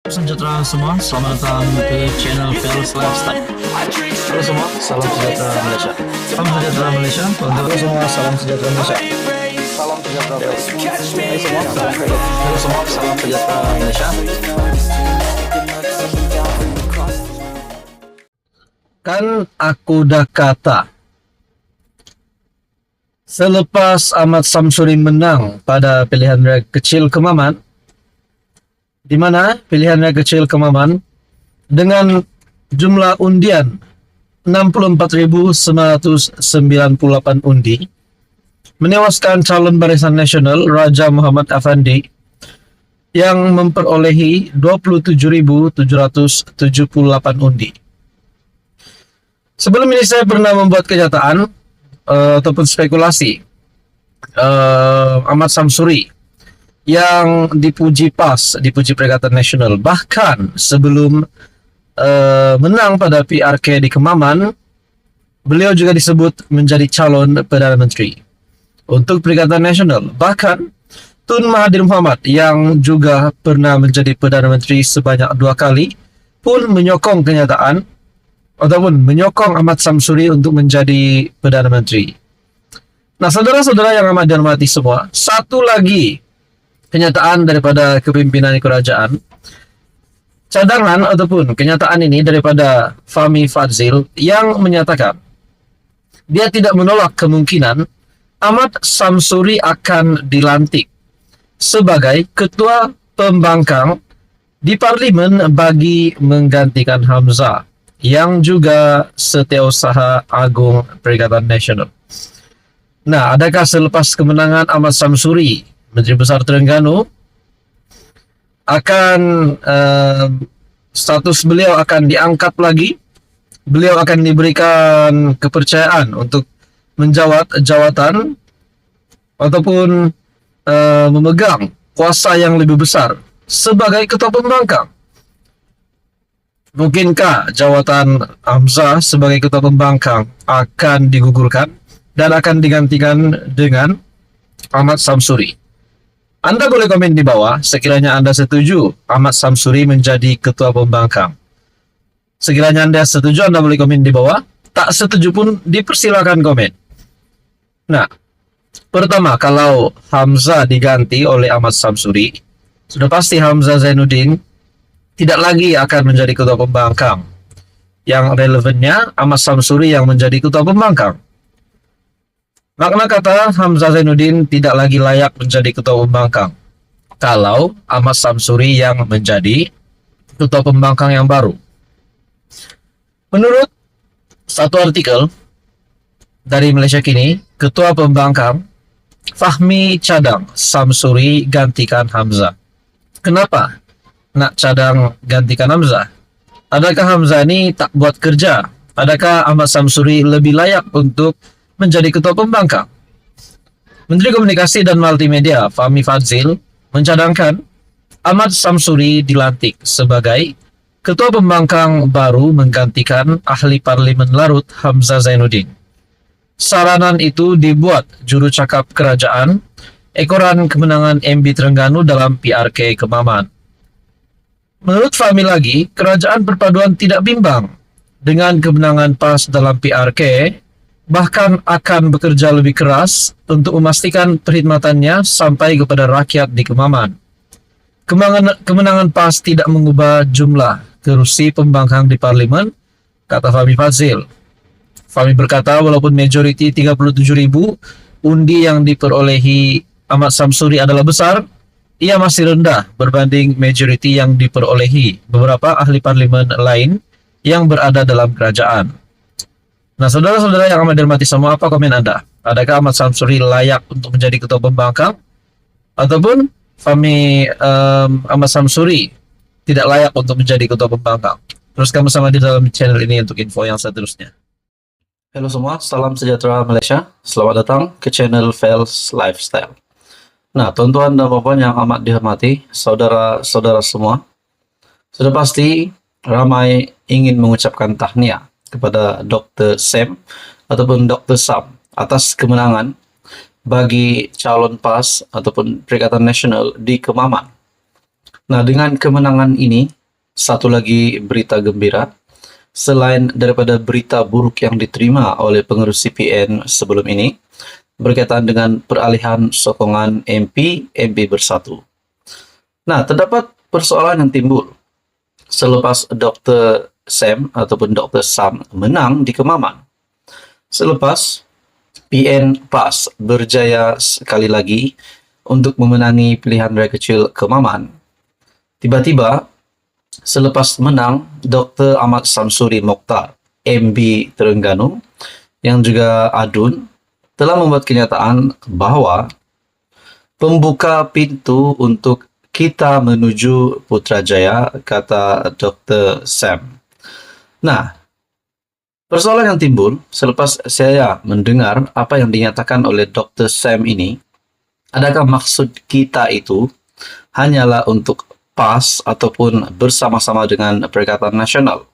Sejahtera semua, selamat datang ke channel Fels Lifestyle. Halo semua, salam sejahtera Malaysia. Salam sejahtera Malaysia. Halo semua, salam sejahtera Malaysia. Salam sejahtera Malaysia. Halo semua, salam sejahtera Malaysia. Kan aku dah kata, selepas Ahmad Samsuri menang pada pilihan raya kecil Kemaman, di mana pilihan raya kecil Kemaman dengan jumlah undian 64.998 undi menewaskan calon Barisan Nasional Raja Muhammad Afandi yang memperolehi 27.778 undi. Sebelum ini saya pernah membuat kenyataan ataupun spekulasi Ahmad Samsuri yang dipuji Perikatan Nasional, bahkan sebelum menang pada PRK di Kemaman, beliau juga disebut menjadi calon Perdana Menteri untuk Perikatan Nasional. Bahkan Tun Mahathir Mohamad yang juga pernah menjadi Perdana Menteri sebanyak 2 kali pun menyokong kenyataan ataupun menyokong Ahmad Samsuri untuk menjadi Perdana Menteri. Nah, saudara-saudara yang amat dihormati semua, satu lagi kenyataan daripada kepimpinan kerajaan, cadangan ataupun kenyataan ini daripada Fahmi Fadzil yang menyatakan dia tidak menolak kemungkinan Ahmad Samsuri akan dilantik sebagai ketua pembangkang di parlimen bagi menggantikan Hamzah yang juga Setiausaha Agung Perikatan Nasional. Nah, adakah selepas kemenangan Ahmad Samsuri, Menteri Besar Terengganu, akan status beliau akan diangkat lagi, beliau akan diberikan kepercayaan untuk menjawat jawatan ataupun memegang kuasa yang lebih besar sebagai ketua pembangkang? Mungkinkah jawatan Hamzah sebagai ketua pembangkang akan digugurkan dan akan digantikan dengan Ahmad Samsuri? Anda boleh komen di bawah sekiranya Anda setuju Ahmad Samsuri menjadi ketua pembangkang. Sekiranya Anda setuju, Anda boleh komen di bawah. Tak setuju pun dipersilakan komen. Nah, pertama, kalau Hamzah diganti oleh Ahmad Samsuri, sudah pasti Hamzah Zainuddin tidak lagi akan menjadi ketua pembangkang. Yang relevannya Ahmad Samsuri yang menjadi ketua pembangkang. Makna kata Hamzah Zainuddin tidak lagi layak menjadi ketua pembangkang kalau Ahmad Samsuri yang menjadi ketua pembangkang yang baru. Menurut satu artikel dari Malaysia Kini, ketua pembangkang Fahmi cadang Samsuri gantikan Hamzah. Kenapa nak cadang gantikan Hamzah? Adakah Hamzah ini tak buat kerja? Adakah Ahmad Samsuri lebih layak untuk menjadi ketua pembangkang? Menteri Komunikasi dan Multimedia Fahmi Fadzil mencadangkan Ahmad Samsuri dilantik sebagai ketua pembangkang baru menggantikan ahli parlimen Larut Hamzah Zainuddin. Saranan itu dibuat juru cakap kerajaan ekoran kemenangan MB Terengganu dalam PRK Kemaman. Menurut Fahmi lagi, kerajaan perpaduan tidak bimbang dengan kemenangan PAS dalam PRK, bahkan akan bekerja lebih keras untuk memastikan perkhidmatannya sampai kepada rakyat di Kemaman. Kemenangan PAS tidak mengubah jumlah kerusi pembangkang di parlimen, kata Fahmi Fadzil. Fahmi berkata walaupun majoriti 37.000 undi yang diperolehi Ahmad Samsuri adalah besar, ia masih rendah berbanding majoriti yang diperolehi beberapa ahli parlimen lain yang berada dalam kerajaan. Nah, saudara-saudara yang amat dihormati semua, apa komen Anda? Adakah Ahmad Samsuri layak untuk menjadi ketua pembangkang? Ataupun Fahmi Ahmad Samsuri tidak layak untuk menjadi ketua pembangkang? Teruskan bersama di dalam channel ini untuk info yang seterusnya. Halo semua, salam sejahtera Malaysia. Selamat datang ke channel Fels Lifestyle. Nah, tuan-tuan dan puan yang amat dihormati, saudara-saudara semua, sudah pasti ramai ingin mengucapkan tahniah kepada Dr. Sam ataupun Dr. Sam atas kemenangan bagi calon PAS ataupun Perikatan Nasional di Kemaman. Nah, dengan kemenangan ini, satu lagi berita gembira. Selain daripada berita buruk yang diterima oleh pengurus CPN sebelum ini, berkaitan dengan peralihan sokongan MP Bersatu. Nah, terdapat persoalan yang timbul selepas Dr. Sam ataupun Dr. Sam menang di Kemaman. Selepas PN PAS berjaya sekali lagi untuk memenangi pilihan raya kecil Kemaman, tiba-tiba selepas menang, Dr. Ahmad Samsuri Mokhtar, MB Terengganu, yang juga ADUN, telah membuat kenyataan bahwa pembuka pintu untuk kita menuju Putrajaya, kata Dr. Sam. Nah, persoalan yang timbul selepas saya mendengar apa yang dinyatakan oleh Dr. Sam ini, adakah maksud kita itu hanyalah untuk PAS ataupun bersama-sama dengan Perikatan Nasional?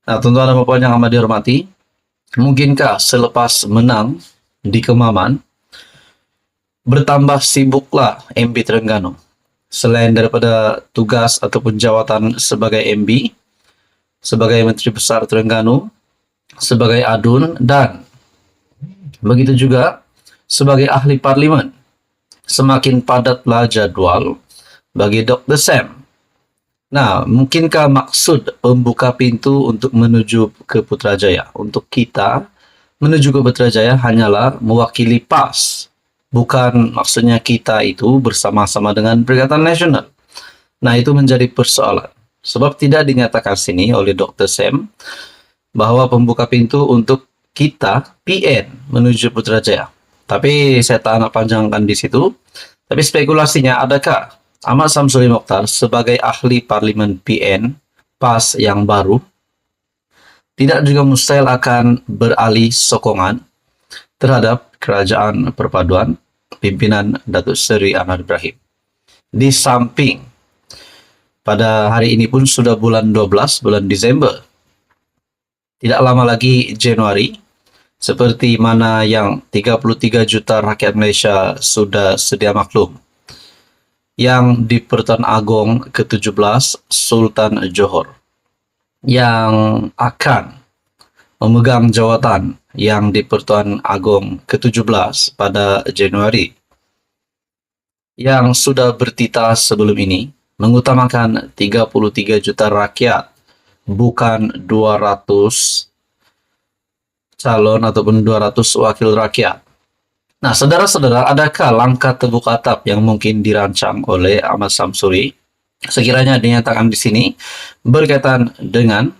Nah, tuan-tuan dan puan yang amat dihormati, mungkinkah selepas menang di Kemaman, bertambah sibuklah MB Terengganu? Selain daripada tugas ataupun jawatan sebagai MB, sebagai Menteri Besar Terengganu, sebagai ADUN, dan begitu juga sebagai ahli parlimen, semakin padatlah jadwal bagi Dr. Sam. Nah, mungkinkah maksud pembuka pintu untuk menuju ke Putrajaya, untuk kita menuju ke Putrajaya hanyalah mewakili PAS, bukan maksudnya kita itu bersama-sama dengan Perikatan Nasional? Nah, itu menjadi persoalan. Sebab tidak dinyatakan sini oleh Dr. Sam bahwa pembuka pintu untuk kita PN menuju Putrajaya. Tapi saya tak nak panjangkan di situ. Tapi spekulasinya, adakah Ahmad Samsuri Mokhtar sebagai ahli parlimen PN PAS yang baru tidak juga mustahil akan beralih sokongan terhadap kerajaan perpaduan pimpinan Datuk Seri Anwar Ibrahim. Di samping pada hari ini pun sudah bulan 12, bulan Desember. Tidak lama lagi Januari, seperti mana yang 33 juta rakyat Malaysia sudah sedia maklum, yang di Pertuan Agong ke-17 Sultan Johor yang akan memegang jawatan yang di Pertuan Agong ke-17 pada Januari, yang sudah bertitah sebelum ini mengutamakan 33 juta rakyat, bukan 200 calon ataupun 200 wakil rakyat. Nah, saudara-saudara, adakah langkah tebuk atap yang mungkin dirancang oleh Ahmad Samsuri, sekiranya dinyatakan di sini, berkaitan dengan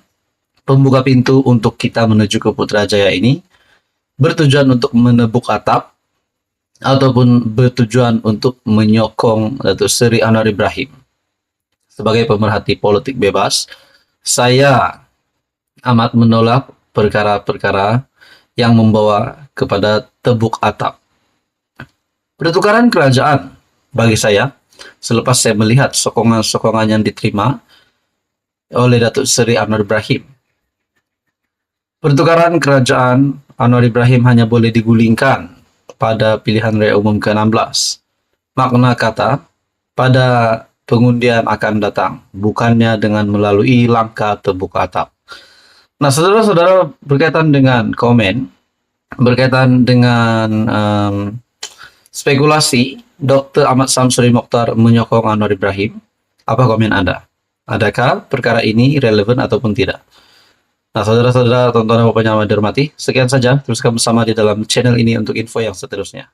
pembuka pintu untuk kita menuju ke Putrajaya ini, bertujuan untuk menebuk atap, ataupun bertujuan untuk menyokong Datuk Seri Anwar Ibrahim? Sebagai pemerhati politik bebas, saya amat menolak perkara-perkara yang membawa kepada tebuk atap. Pertukaran kerajaan bagi saya, selepas saya melihat sokongan-sokongan yang diterima oleh Datuk Seri Anwar Ibrahim, pertukaran kerajaan Anwar Ibrahim hanya boleh digulingkan pada pilihan raya umum ke-16. Makna kata, pada pengundian akan datang, bukannya dengan melalui langkah tebuk atap. Nah, saudara-saudara, berkaitan dengan komen, berkaitan dengan spekulasi Dr. Ahmad Samsuri Mokhtar menyokong Anwar Ibrahim, apa komen Anda? Adakah perkara ini relevan ataupun tidak? Nah, saudara-saudara, tonton dan bapak yang dihormati, sekian saja. Teruskan bersama di dalam channel ini untuk info yang seterusnya.